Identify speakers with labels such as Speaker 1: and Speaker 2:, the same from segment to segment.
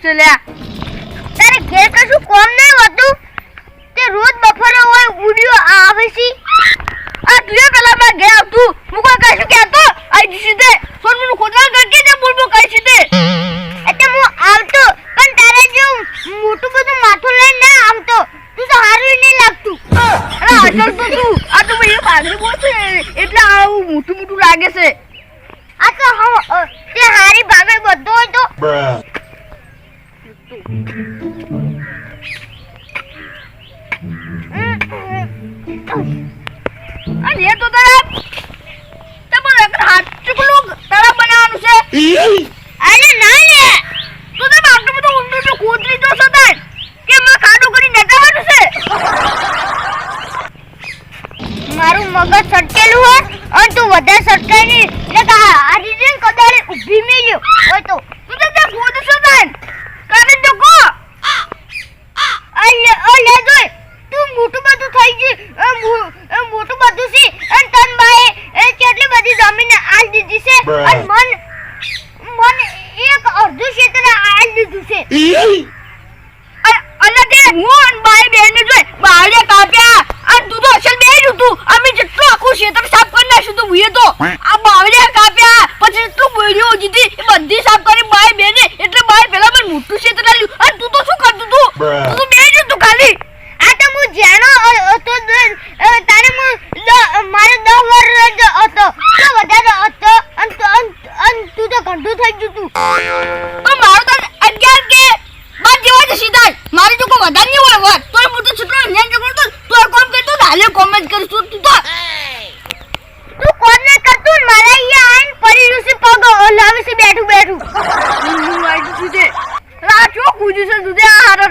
Speaker 1: છે લ્યા.
Speaker 2: તારે ઘેર કશું કોમ નહીં હોતું તે રોજ બપોરે હોય ઉડ્યો આવે છે.
Speaker 1: આ તું પેલા માં ઘેર આવતું હું કોઈ કશું કહેતો આઈ સીધે સોનનું ખોદા કરકે તે બોલબો કઈ સીધે
Speaker 2: એટલે હું આવતો પણ તારે જો મોટું બધું માથું લઈને ના આવતો તું તો હારું નહીં લાગતું.
Speaker 1: અરે અસલ તો તું આ તો ભાઈ પાઘડી બોલ છે એટલે આવું મોટું મોટું લાગે છે.
Speaker 2: આ તો તે હારી ભાગે બધો હોય તો
Speaker 1: અને એ તો તારા તમારે હાથ ચૂકલું તારા બનાવવાનું છે.
Speaker 2: અરે ના લે
Speaker 1: તો તમે આટલું બધું ઊંડું તો ખોદલી તો સદાય કે મેં ખાડું કરી નટાવાનું છે.
Speaker 2: મારું મગજ સટકેલું હોય અને તું વધારે સટકાય નહીં એટલે આ રીતે કદાળી ઊભી મેલ્યો હોય તો
Speaker 1: તું તો ત્યાં ખોદ સદાય કાને તો કો
Speaker 2: અલે જોઈ તું મોટું બધું થઈ ગયું મોટું બધું છે અને તન બાએ કેટલી બધી જમીન આલ દીધી છે અને મન એક અડધું ક્ષેત્ર આલ દીધું છે.
Speaker 1: અને તે હું અને બાઈ બેને જોઈ બાળે કાપ્યા અને તું તો અસલ બેન હતું અમે જેટલું આખું ક્ષેત્ર સાફ કરી નાખ્યું તું ભૂએ તો આ બાવળે કાપ્યા પછી એટલું બોલ્યો જીતી એ બધી સાફ કરી બાઈ બેને એટલે બાઈ પેલા મને મોટું ક્ષેત્ર આલ્યું અને તું તો શું કરતું તું તું બેન હતું ખાલી.
Speaker 2: આ તો હું જાણો હતો તારે મારે 10 વર્ષ હતો તો વધારે હતો અને તું તો ઘંટું થઈ ગયું તું.
Speaker 1: તો મારું તો 11 કે બાદ જેવા જ સીધા મારી તો કોઈ વધારે નહીં હોય વાત તો હું તો છોકરો જ્ઞાન જગડતો તો તું કોમ કરતો હાલે કોમેન્ટ કરશું તું તો
Speaker 2: કોણ ને કરતું મારા અહીંયા આઈન પડી રહ્યું છે પગ લાવે છે બેઠું
Speaker 1: હું આવી સીધે રાચો કૂજુ છે તું આ હારો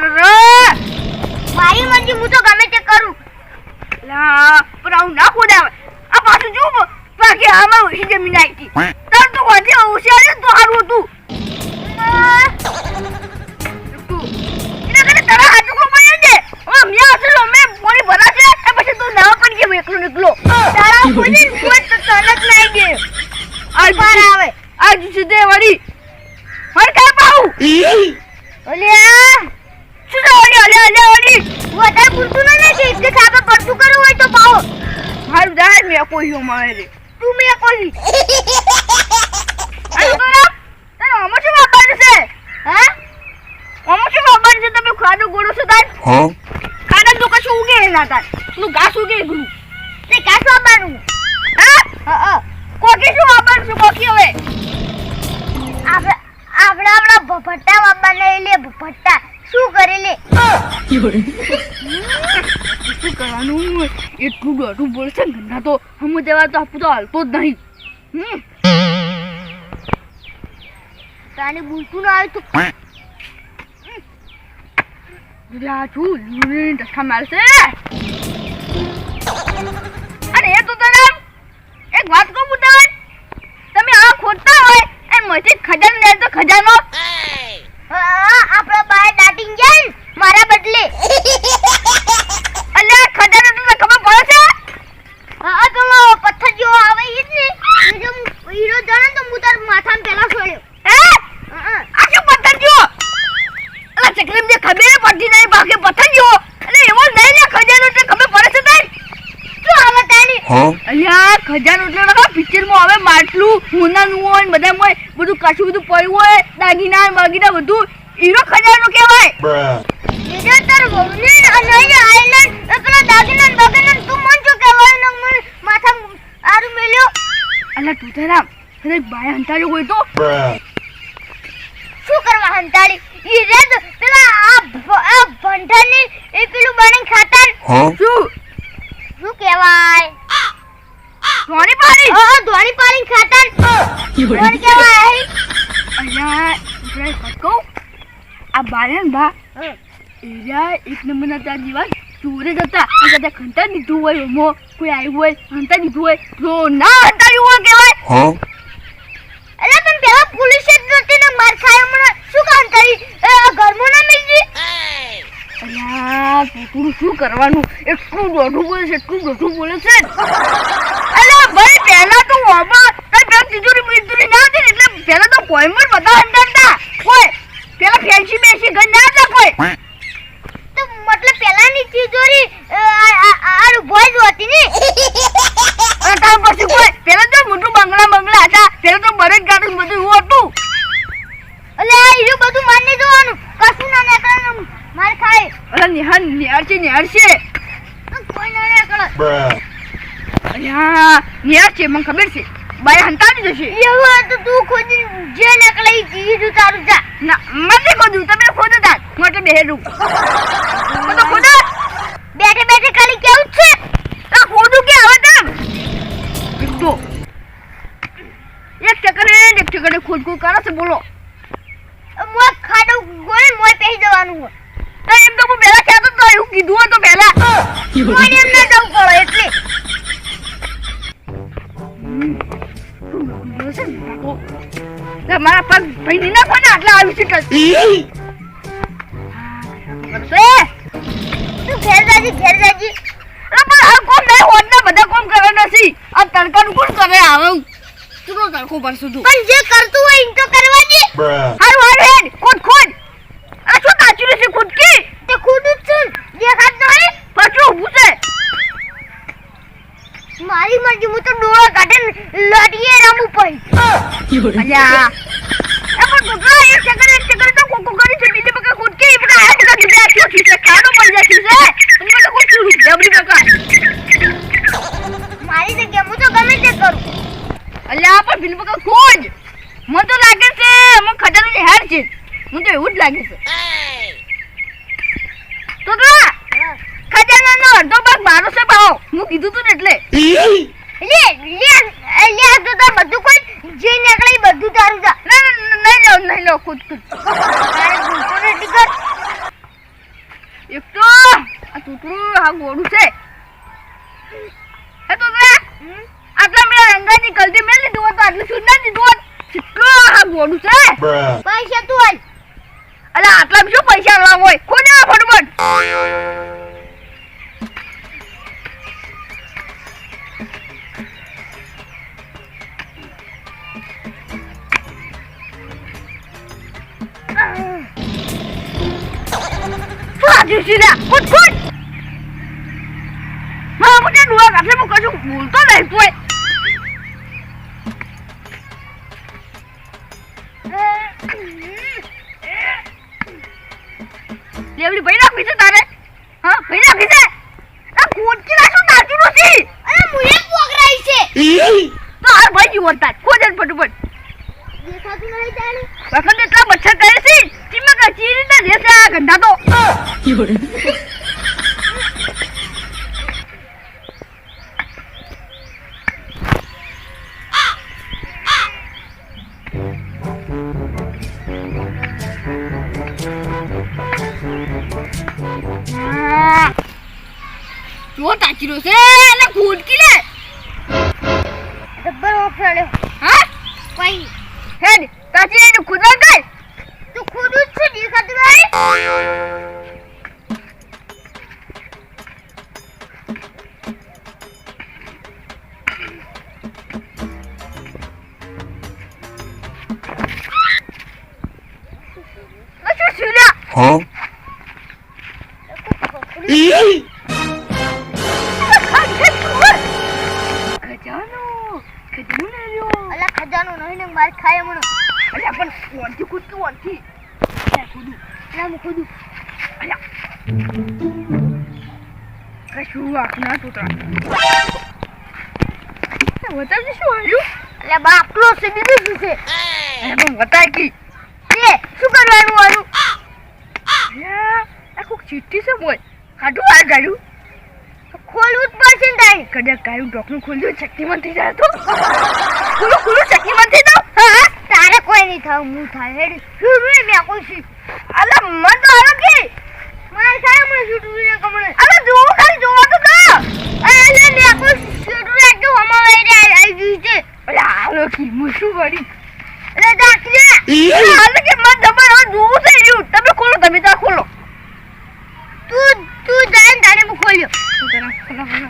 Speaker 2: મારી મરજી હું તો ગમે તે કરું.
Speaker 1: લા પણ આવું ના ખોદાવે આ પાછું જો બાકી આમાં ઓછી જમીન આવી તાર તો વાંચે હોશિયાર તો હારું હતું એને તારા હાથ કો પડે દે મેં અસલો મેં પોણી ભરા છે એ પછી તું ના પડી ગયો એકલો નીકળો
Speaker 2: તારા કોઈ કોઈ તો તરત નહીં ગયો
Speaker 1: આ
Speaker 2: પાર આવે
Speaker 1: આજ સીધે વળી હર કાય પાઉ
Speaker 2: ઓલ્યા
Speaker 1: સીધે વળી
Speaker 2: વધારે પૂરતું ના છે એટલે સાબે પડતું કરવું હોય તો પાઓ
Speaker 1: હારું દાય મેં કોઈ મારે રે
Speaker 2: તું મે કોલી
Speaker 1: આ તો ના તને આમાં શું વાપરવાનું છે
Speaker 2: હા
Speaker 1: આમાં શું વાપરવાનું છે તમે ખાડો ગોળો છો તાર ખાડા તો કશું ઉગે ના તાર તું ઘાસ ઉગે ગુરુ
Speaker 2: તે કાસો બાનું
Speaker 1: હા કોકી શું વાપરવાનું છે કોકી હવે
Speaker 2: આપડા ભટ્ટા બાબા લઈ લે ભટ્ટા શું કરે લે
Speaker 1: શું કરવાનું એટલું ડોઢું બોલશે ને ગંદા તો હમ દેવા તો આપું તો હાલતો જ નહીં
Speaker 2: તાને બોલતું ના આવે તો
Speaker 1: ધક્કા મારશે અને એ તો તને એક વાત કહું બુદ્ધા તમે આ ખોદતા હોય અને મસ્જિદ ખજાનો લે તો ખજાનો
Speaker 2: આપડે બાય દાટીને જાય મારા બદલે
Speaker 1: અલે ખજાનો તો ખબર પડે છે
Speaker 2: પેલો પથ્થર જેવો આવે ઈ જ ને હીરો જાણે તો હું તાર માથામાં પેલા છોડ્યો
Speaker 1: આ શું પથ્થર જેવો અલા ચકલીમ જે ખબર પડતી નહીં બાકી પથ્થર જેવો અને એવો નહીં લે ખજાનો એટલે ખબર પડે છે તને
Speaker 2: શું આવે તારી
Speaker 1: અલ્યા ખજાનો એટલે લગા પિક્ચરમાં આવે માટલું હોનાનું હોય ને બધા બધું કશું બધું પડ્યું હોય દાગીના બાગીના બધું હીરો ખજાનો કહેવાય
Speaker 2: બીજો તાર વહુને અને આઈલેન્ડ પેલા દાગીના બાગીના તું મન જો કહેવાય ને મને માથા આરું મેલ્યો
Speaker 1: અલા તું તારા અરે બાય હંતાડ્યો હોય તો
Speaker 2: શું કરવા હંતાડી ઈ રેદ પેલા આ ભંઠાની એ પેલું બની ખાતર શું કહેવાય
Speaker 1: ધોણી પાડી
Speaker 2: ધોણી પાડી ખાતર કોણ કહેવાય
Speaker 1: અલ્યા જરા કહો આ બાયન બા એરિયા એક નંબરના તાર જીવા ચોરે જતા આ કદાચ ખંતા દીધું હોય મો કોઈ આવ્યું હોય હંતા દીધું હોય તો ના હંતાડ્યું હોય કહેવાય
Speaker 2: અલા પણ પેલા પોલીસે જ નતીને માર ખાયો મને શું કામ કરી ઘરમાં ના મિલજી
Speaker 1: અલ્યા તું શું કરવાનું એટલું દોઢું બોલે છે અલ્યા ભાઈ પહેલા તો હોમાં તાર પેલા તિજોરી ના હતી એટલે પહેલા તો કોઈ પણ બધા હંતાડતા કોઈ પેલા ફેન્સી બેસી ઘર ના હતા કોઈ
Speaker 2: તો મતલબ પહેલાની તિજોરી આ બોય જ હતી ને
Speaker 1: અને તાર પછી કોઈ પેલા તો મોટું બંગલા હતા પેલા તો બરડ ગાડું બધું એવું હતું
Speaker 2: અલે આ હીરું બધું માનને જોવાનું કશું ના નીકળવાનું માર ખાય
Speaker 1: અરે નિહાર છે
Speaker 2: કોઈ ના નીકળે
Speaker 1: અલ્યા નિહાર છે મને ખબર છે બાય હંતાડી જશે
Speaker 2: એવું તો તું ખોદી જે નીકળે ઈ જીજુ તારું જા
Speaker 1: ના મને ખોદું તમે ખોદો તાર માટે બેહેલું તો ખોદો
Speaker 2: બેઠે બેઠે ખાલી કેવું જ છે
Speaker 1: આ ખોદું કે હવે તમ એક ચક્કરે ખોદ કરો છે બોલો
Speaker 2: મોય ખાડો ગોળ મોય પહેરી જવાનું હોય
Speaker 1: તો એમ તો હું પહેલા કહેતો તો એવું કીધું હતું પહેલા
Speaker 2: મોય એમ ના જવું પડે એટલે
Speaker 1: મારા પગ ભાઈ ના કોને આટલા આવી છે
Speaker 2: તું ઘેર જાજી
Speaker 1: પણ આ કોમ નહીં હોતના બધા કોમ કરે નથી આ તડકાનું કોણ કરે આવે તું તડકો પરશું તું
Speaker 2: પણ જે કરતું હોય એમ તો કરવા દે
Speaker 1: હારું હેડ ખોદ આ શું કાચું છે ખુદકી
Speaker 2: તે ખુદ જ છે દેખાત નહીં
Speaker 1: પાછું ઊભું છે
Speaker 2: મારી મરજી હું તો ડોળા કાઢે લડીએ રમું પડી
Speaker 1: અલ્યા એ પણ દુકરા એક ચક્કર તો કોકો કરી છે બીજી બકા ખુદકી એ બધા આ બધા જુદા આખ્યો છે ખાડો પડી જાય છે અને મને કોઈ છોડું જબરી બકા
Speaker 2: મારી જગ્યા હું તો ગમે તે કરું
Speaker 1: અલ્યા પણ બીજી બકા ખોજ મને તો લાગે છે મને ખજાનો ની હાર છે મને તો એવું જ લાગે છે તો ખજાનાનો અડધો ભાગ મારો છે ભાવ હું કીધું તું ને એટલે
Speaker 2: લે આ તો તાર બધું કોઈ જે નીકળે ઈ બધું તારું જા
Speaker 1: નહીં લો ખુદ
Speaker 2: તારે ભૂલતો નથી કર
Speaker 1: એક તો આ તૂતરું આ ગોળું છે હે તૂતરા આટલા મેં રંગાની કલતી મેં લીધું હોત તો આટલું સુંદર દીધું હોત કેટલો આ ગોળું છે
Speaker 2: પૈસા તું આલ
Speaker 1: અલા આટલા શું પૈસા લાવ હોય ખોને ફટફટ જીસીલા ખુદ હા મને ડુઆ કાફે હું કશું બોલતો નહીં તું લેવડી ભાઈ રાખી છે તારે હા ભાઈ રાખી છે આ ખોદકી રાશું નાચું નથી
Speaker 2: અરે મુએ પોગરાઈ છે
Speaker 1: તો હાર ભાઈ જી વરતા ખોજન ફટફટ
Speaker 2: દેખાતું નહીં તારે
Speaker 1: વખત એટલા મચ્છર કરે છે ટીમાં કચી રીતે રહેશે આ ગંધા તો જો તાચીરો છે એટલે ખોદકી લે
Speaker 2: ડબ્બર ઓફરાડ્યો
Speaker 1: હા
Speaker 2: કોઈ
Speaker 1: હેડ તાચી એને ખુદા કર
Speaker 2: તું ખુદ જ છે દેખાતું નહીં
Speaker 1: શું સુલા
Speaker 3: Huh?
Speaker 2: અલા ખજાનો નહીં ને માર ખાય હમણો
Speaker 1: અલ્યા પણ વળતી કૂદકી વળતી કૂદું
Speaker 2: અલા હું ખુદ
Speaker 1: અલ્યા કશું આખના તૂતરા વતાવજે શું આવ્યું
Speaker 2: અલા બાપલો છે બીજું શું છે
Speaker 1: પણ વતાય કી
Speaker 2: લે શું કરવાનું આનું
Speaker 1: અલ્યા આ કોક ચીઠ્ઠી છે બોય કાઢું આ ગાડું
Speaker 2: ખોલવું જ પડશે ને તારે
Speaker 1: કદાચ ગાયું ડોકનું ખોલ્યું શક્તિમાન થઈ જાય તો ખુલ્લું શક્તિમાન થઈ જાવ હા
Speaker 2: તારે કોઈ નહીં થાવ હું થાય હેડ શું રે મેં કોઈ છું
Speaker 1: અલા મન તો આવ્યો કે
Speaker 2: મારે થાય મને છૂટું રે કમણે
Speaker 1: અલા જોવો ખાલી જોવા તો દો
Speaker 2: અલે લે કોઈ છૂટું રે તો હમાવે રે આવી ગઈ છે
Speaker 1: અલા આલો કી મુશું વળી
Speaker 2: અલે દાખલે
Speaker 1: હાલ કે મન જબર હવે જોવું થઈ રહ્યું તમે ખોલો તમે તો ખોલો
Speaker 2: તું જાય ને તારે હું ખોલ્યો
Speaker 1: તું તને ખોલો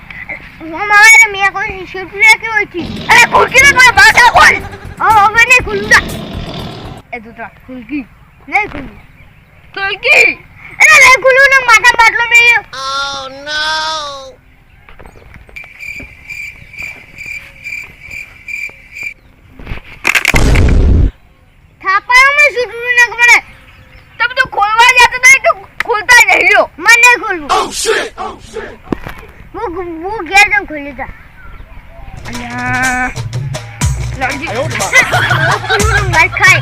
Speaker 2: હમાવે રે મેં કોઈ છૂટું રે કે હોય છે
Speaker 1: અરે ખુરકી ને કોઈ બાકા ખોલ
Speaker 2: હવે નહીં ખુલ્લું જા
Speaker 1: એ તું તો ખુરકી
Speaker 2: નહીં ખુલ્લું
Speaker 1: તોલકી
Speaker 2: અરે લઈ ખુલ્લું ને માથા બાટલો મેલ્યો. થાપામાં છૂટું ના મને.
Speaker 1: તમે તો ખોલવા જતા નહીં કે ખોલતા નહીં લ્યો.
Speaker 2: મને ખોલવું. હું ઘેર જમ ખોલી જા.
Speaker 1: અલ્યા લડજી
Speaker 2: ખુલ્લું માર ખાય.